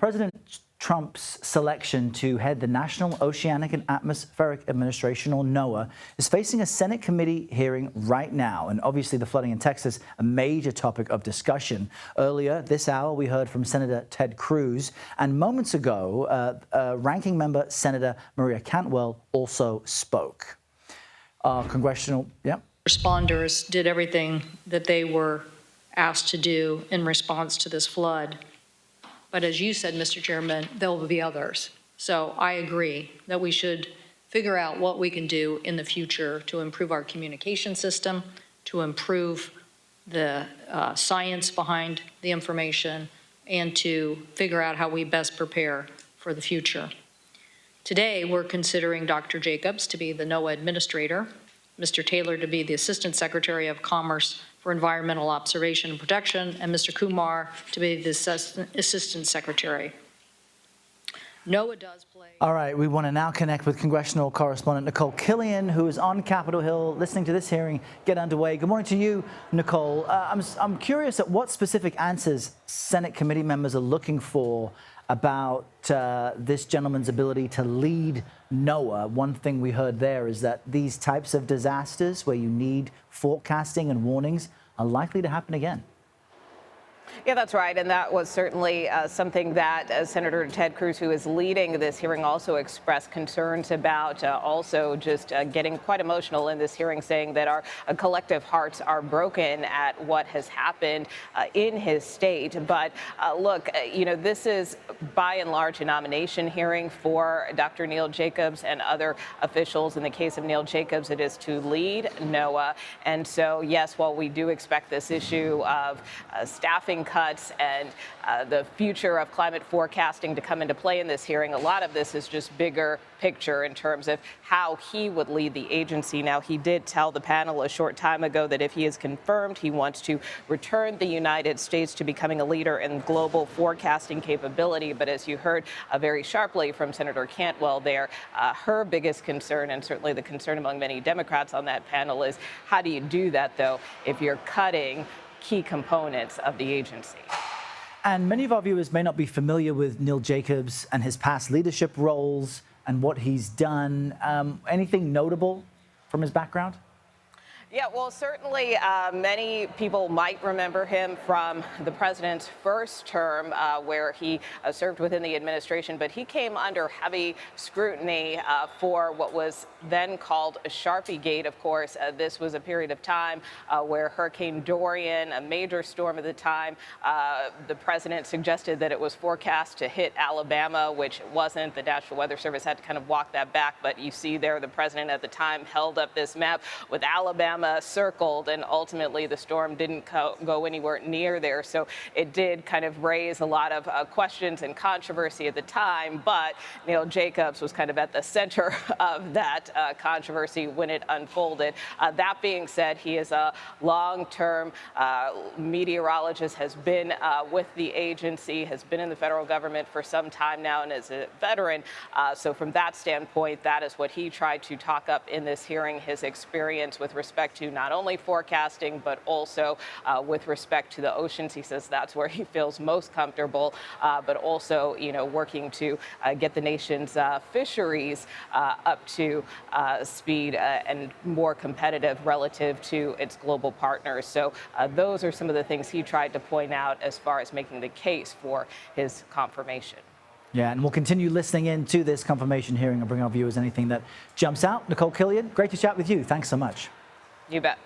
President Trump's selection to head the National Oceanic and Atmospheric Administration, or NOAA, is facing a Senate committee hearing right now. And obviously the flooding in Texas, a major topic of discussion. Earlier this hour, we heard from Senator Ted Cruz. And moments ago, ranking member Senator Maria Cantwell also spoke. Responders did everything that they were asked to do in response to this flood. But as you said, Mr. Chairman, there will be others. So I agree that we should figure out what we can do in the future to improve our communication system, to improve the science behind the information, and to figure out how we best prepare for the future. Today, we're considering Dr. Jacobs to be the NOAA administrator, Mr. Taylor to be the Assistant Secretary of Commerce for Environmental Observation and Protection, and Mr. Kumar to be the Assistant Secretary. NOAA does play... All right, we want to now connect with congressional correspondent Nikole Killion, who is on Capitol Hill listening to this hearing get underway. Good morning to you, Nikole. I'm curious at what specific answers Senate committee members are looking for about this gentleman's ability to lead NOAA. One thing we heard there is that these types of disasters where you need forecasting and warnings are likely to happen again. Yeah, that's right. And that was certainly something that Senator Ted Cruz, who is leading this hearing, also expressed concerns about, also just getting quite emotional in this hearing, saying that our collective hearts are broken at what has happened in his state. But look, you know, this is by and large a nomination hearing for Dr. Neil Jacobs and other officials. In the case of Neil Jacobs, it is to lead NOAA. And so, yes, while we do expect this issue of staffing cuts and the future of climate forecasting to come into play in this hearing, a lot of this is just bigger picture in terms of how he would lead the agency. Now, he did tell the panel a short time ago that if he is confirmed, he wants to return the United States to becoming a leader in global forecasting capability. But as you heard very sharply from Senator Cantwell there, her biggest concern, and certainly the concern among many Democrats on that panel, is how do you do that, though, if you're cutting key components of the agency? And many of our viewers may not be familiar with Neil Jacobs and his past leadership roles and what he's done. Anything notable from his background? Yeah, well, certainly many people might remember him from the president's first term where he served within the administration, but he came under heavy scrutiny for what was then called a Sharpie Gate. Of course, this was a period of time where Hurricane Dorian, a major storm at the time, the president suggested that it was forecast to hit Alabama, which it wasn't. The National Weather Service had to kind of walk that back, but you see there the president at the time held up this map with Alabama circled, and ultimately the storm didn't go anywhere near there. So it did kind of raise a lot of questions and controversy at the time, but Neil Jacobs was kind of at the center of that controversy when it unfolded. That being said, he is a long-term meteorologist, has been with the agency, has been in the federal government for some time now, and is a veteran. So from that standpoint, that is what he tried to talk up in this hearing, his experience with respect to not only forecasting, but also with respect to the oceans. He says that's where he feels most comfortable, but also, you know, working to get the nation's fisheries up to speed and more competitive relative to its global partners. So those are some of the things he tried to point out as far as making the case for his confirmation. Yeah, and we'll continue listening in to this confirmation hearing and bring our viewers anything that jumps out. Nikole Killion, great to chat with you. Thanks so much. You bet.